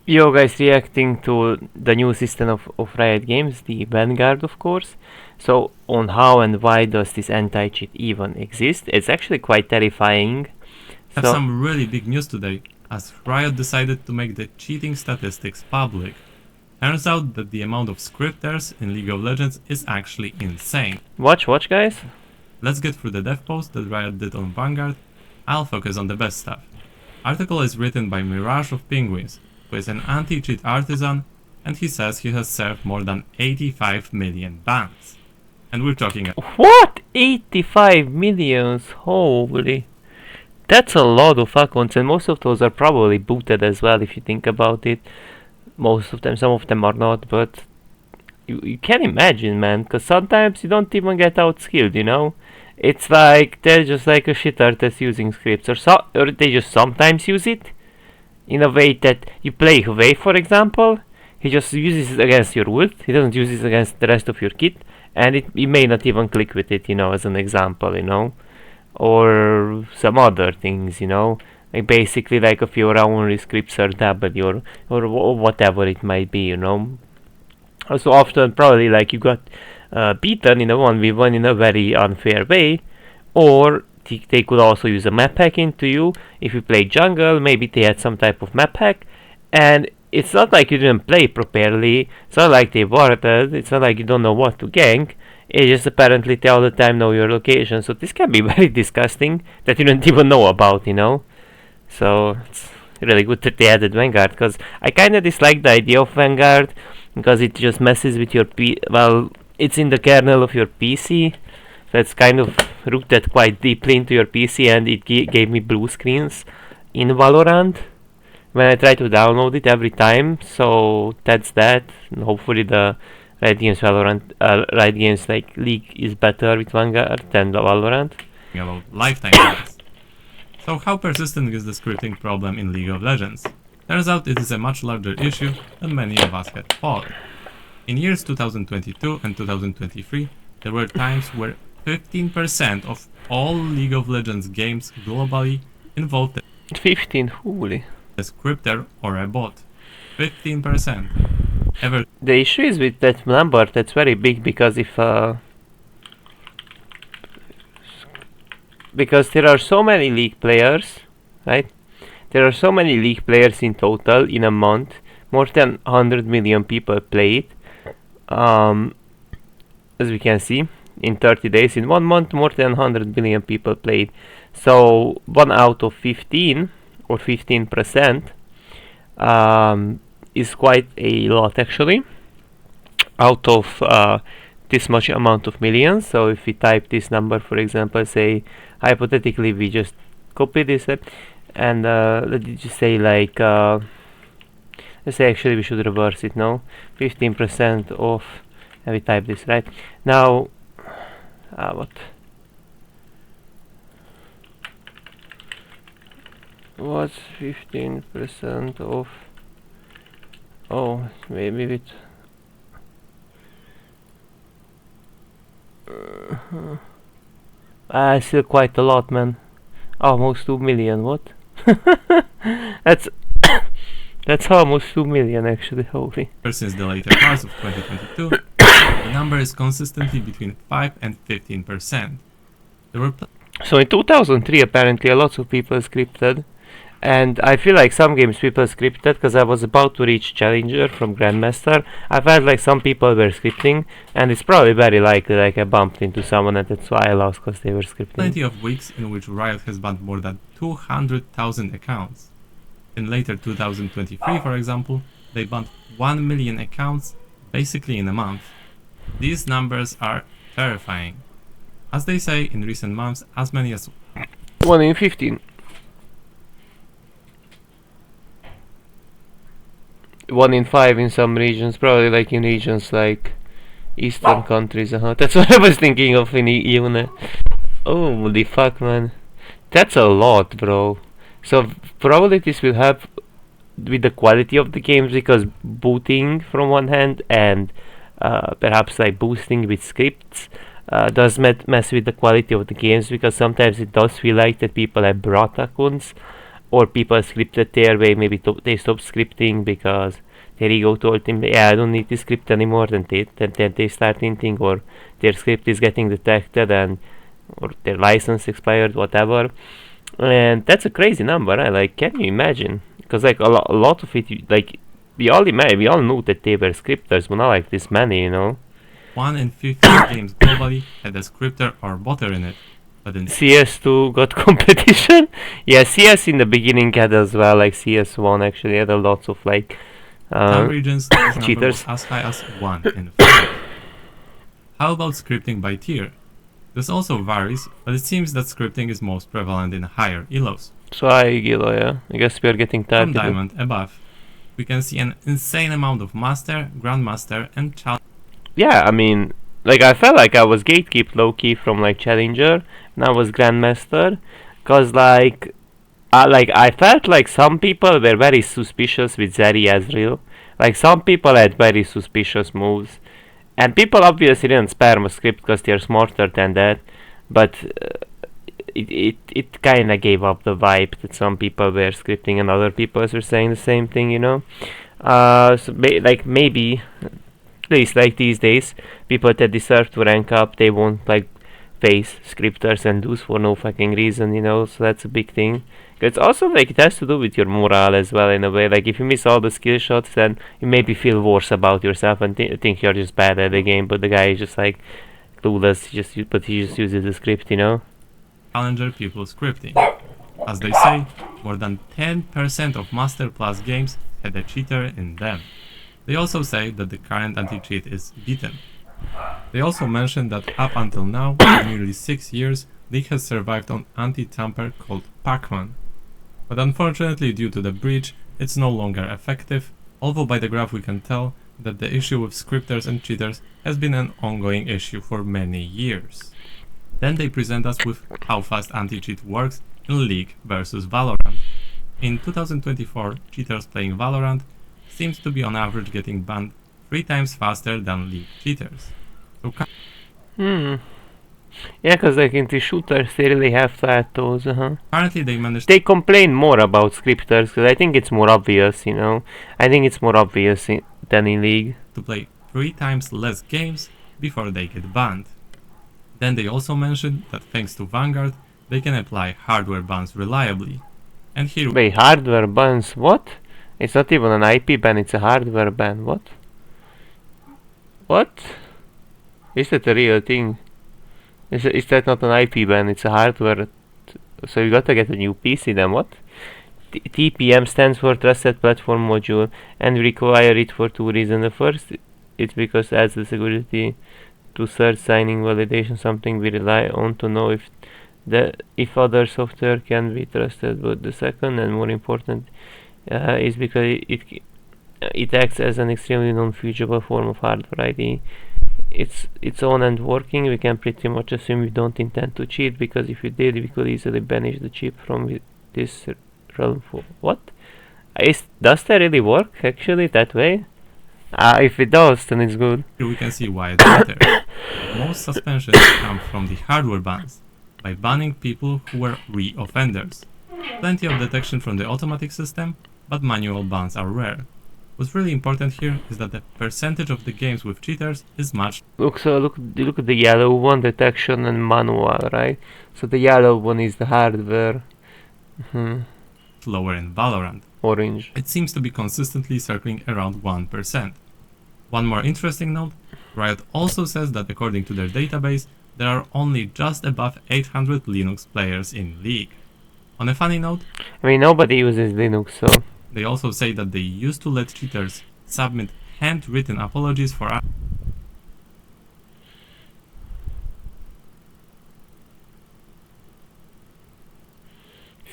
You guys reacting to the new system of Riot Games, the Vanguard, of course. So, on how and why does this anti-cheat even exist? It's actually quite terrifying. Have So, some really big news today, as Riot decided to make the cheating statistics public. Turns out that the amount of scripters in League of Legends is actually insane. watch, guys. Let's get through the dev post that Riot did on Vanguard. I'll focus on the best stuff. Article is written by Mirage of Penguins, who is an anti-cheat artisan, and he says he has served more than 85 million bans. And we're talking What? 85 millions? Holy. That's a lot of accounts, and most of those are probably booted as well if you think about it. Most of them, some of them are not, but you can imagine, man, because sometimes you don't even get outskilled, you know? It's like they're just like a shit artist using scripts, or they just sometimes use it in a way that you play Huawei, for example. He just uses it against your ult, he doesn't use it against the rest of your kit, and it may not even click with it, you know, as an example, you know? Or some other things, you know? Like basically like if your only scripts are W or whatever it might be, you know? Also often probably like you got beaten in a 1v1 in a very unfair way, or they could also use a map hack into you. If you play jungle, maybe they had some type of map hack, and it's not like you didn't play properly, it's not like they warded, it's not like you don't know what to gank, it just apparently they all the time know your location, so this can be very disgusting that you don't even know about, you know? So it's really good that they added Vanguard, because I kinda dislike the idea of Vanguard, because it just messes with your well, it's in the kernel of your PC, so it's kind of rooted quite deeply into your PC, and it gave me blue screens in Valorant when I try to download it every time. So that's that. And hopefully the Riot Games Valorant, Riot Games like League is better with Vanguard than the Valorant. about lifetime bans. So how persistent is the scripting problem in League of Legends? Turns out it is a much larger issue than many of us had thought. In years 2022 and 2023, there were times where 15% of all League of Legends games globally involved 15, holy. a scripter or a bot. 15%. Ever The issue is with that number, that's very big, because if because there are so many League players, right? There are so many League players in total in a month. More than 100 million people play it. As we can see, in 30 days, in 1 month, more than 100 million people played. So 1 out of 15 or 15% is quite a lot actually, out of this much amount of millions. So if we type this number, for example, say hypothetically we just copy this and let's just say like let's say actually we should reverse it now, 15% of, and we type this right now. What what's 15% of, oh maybe with still quite a lot, man. Almost 2 million, what? that's that's almost 2 million actually, holy. since the later parts of 2022, the number is consistently between 5 and 15%. There were So in 2003 apparently a lot of people scripted, and I feel like some games people scripted because I was about to reach Challenger from Grandmaster. I felt like some people were scripting, and it's probably very likely like I bumped into someone and that's why I lost because they were scripting. plenty of weeks in which Riot has banned more than 200,000 accounts. In later 2023, for example, they banned 1 million accounts basically in a month. These numbers are terrifying. As they say, in recent months, as many as 1 in 15. 1 in 5 in some regions, probably like in regions like Eastern countries. That's what I was thinking of in even. Oh, the fuck, man. That's a lot, bro. So probably this will help with the quality of the games, because booting from one hand and perhaps like boosting with scripts does mess with the quality of the games, because sometimes it does feel like that people have brought accounts or people scripted their way. Maybe they stopped scripting because their ego told them, yeah, I don't need to script anymore. Then they start hinting, or their script is getting detected, and or their license expired, whatever. And that's a crazy number. Right? Like, can you imagine? Because like a lot of it, like we all knew that they were scripters, but not like this many, you know. 1 in 15 games globally had a scripter or botter in it. But in CS2 got competition. Yeah, CS in the beginning had as well. Like CS1 actually had a lot of like some regions, this number cheaters. was as high as 1 in 5. How about scripting by tier? This also varies, but it seems that scripting is most prevalent in higher elos. So Gilo, yeah. I guess we are getting tired. From Diamond above, we can see an insane amount of Master, Grandmaster, and Challenge. Yeah, I mean, like I felt like I was gatekeep low-key from like Challenger, and I was Grandmaster, cause like I felt like some people were very suspicious with Zeri Ezreal. Like some people had very suspicious moves, and people obviously didn't spam a script because they're smarter than that. But it kind of gave up the vibe that some people were scripting and other people were saying the same thing, you know. So like maybe at least like these days, people that deserve to rank up, they won't like face scripters and lose for no fucking reason, you know. So that's a big thing. It's also like it has to do with your morale as well in a way. Like if you miss all the skill shots, then you maybe feel worse about yourself and think you're just bad at the game. But the guy is just like clueless. He just uses the script, you know. Challenger people scripting. As they say, more than 10% of Master Plus games had a cheater in them. They also say that the current anti-cheat is beaten. They also mention that up until now, for nearly 6 years, League has survived on anti-tamper called Pac-Man. But unfortunately, due to the breach, it's no longer effective, although by the graph we can tell that the issue with scripters and cheaters has been an ongoing issue for many years. Then they present us with how fast anti-cheat works in League versus Valorant. In 2024, cheaters playing Valorant seems to be on average getting banned 3 times faster than League cheaters. So yeah, because like in the shooters, they really have plateaus, Apparently they managed They complain more about scripters, because I think it's more obvious, you know. I think it's more obvious than in League. to play 3 times less games before they get banned. Then they also mentioned that thanks to Vanguard, they can apply hardware bans reliably. And here Wait, hardware bans? What? It's not even an IP ban, it's a hardware ban. What? What? Is that a real thing? Is that not an IP ban? It's a hardware. So you gotta get a new PC then, what? TPM stands for Trusted Platform Module, and we require it for 2 reasons. The first, it's because it adds the security to third signing validation, something we rely on to know if other software can be trusted. But the second and more important is because it acts as an extremely non-fungible form of hardware ID. It's on and working. We can pretty much assume we don't intend to cheat, because if we did, we could easily banish the chip from this realm. For what? Does that really work actually that way? If it does, then it's good. Here we can see why it matters. Most suspensions come from the hardware bans, by banning people who were re-offenders. Plenty of detection from the automatic system, but manual bans are rare. What's really important here is that the percentage of the games with cheaters is much Look at the yellow one, detection and manual, right? So the yellow one is the hardware. lower in Valorant. Orange. It seems to be consistently circling around 1%. One more interesting note, Riot also says that according to their database, there are only just above 800 Linux players in League. On a funny note, I mean, nobody uses Linux, so... They also say that they used to let cheaters submit handwritten apologies for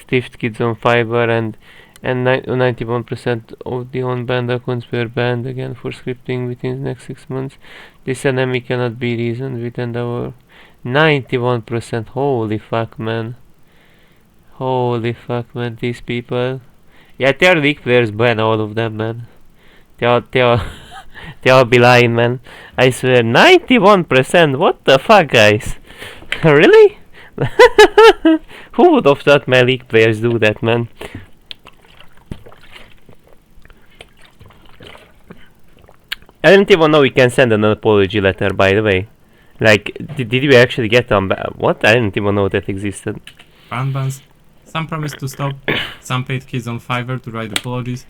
Stiffed kids on Fiverr, and 91% of the on-banned accounts were banned again for scripting within the next 6 months. This enemy cannot be reasoned with, and our 91%. Holy fuck, man. Holy fuck, man. These people. Yeah, they are League players, ban all of them, man. They all be lying, man. I swear, 91%. What the fuck, guys? Really? Who would have thought my League players do that, man? I didn't even know we can send an apology letter, by the way. Like, did we actually get on? What? I didn't even know that existed. Fan bans. Some promised to stop, some paid kids on Fiverr to write apologies,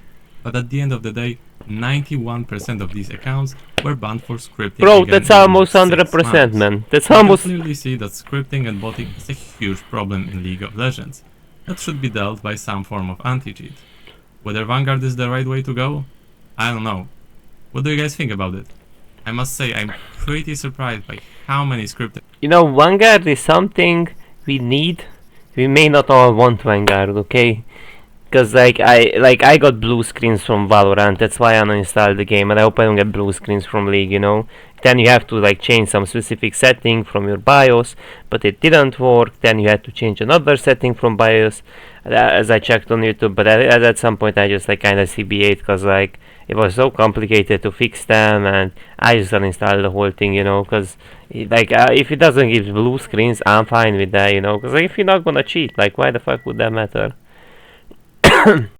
but at the end of the day, 91% of these accounts were banned for scripting. Bro, again that's in almost 6 100%, months. man. That's You can almost. clearly see that scripting and botting is a huge problem in League of Legends that should be dealt by some form of anti-cheat. Whether Vanguard is the right way to go? I don't know. What do you guys think about it? I must say I'm pretty surprised by how many scripting. You know, Vanguard is something we need. We may not all want Vanguard, okay? Because I got blue screens from Valorant. That's why I uninstalled the game, and I hope I don't get blue screens from League. You know. Then you have to like change some specific setting from your BIOS, but it didn't work. Then you had to change another setting from BIOS, as I checked on YouTube. But at some point I just like kind of CBA'd because like it was so complicated to fix them, and I just uninstalled the whole thing. You know, because like if it doesn't give blue screens, I'm fine with that. You know, because like, if you're not gonna cheat, like why the fuck would that matter?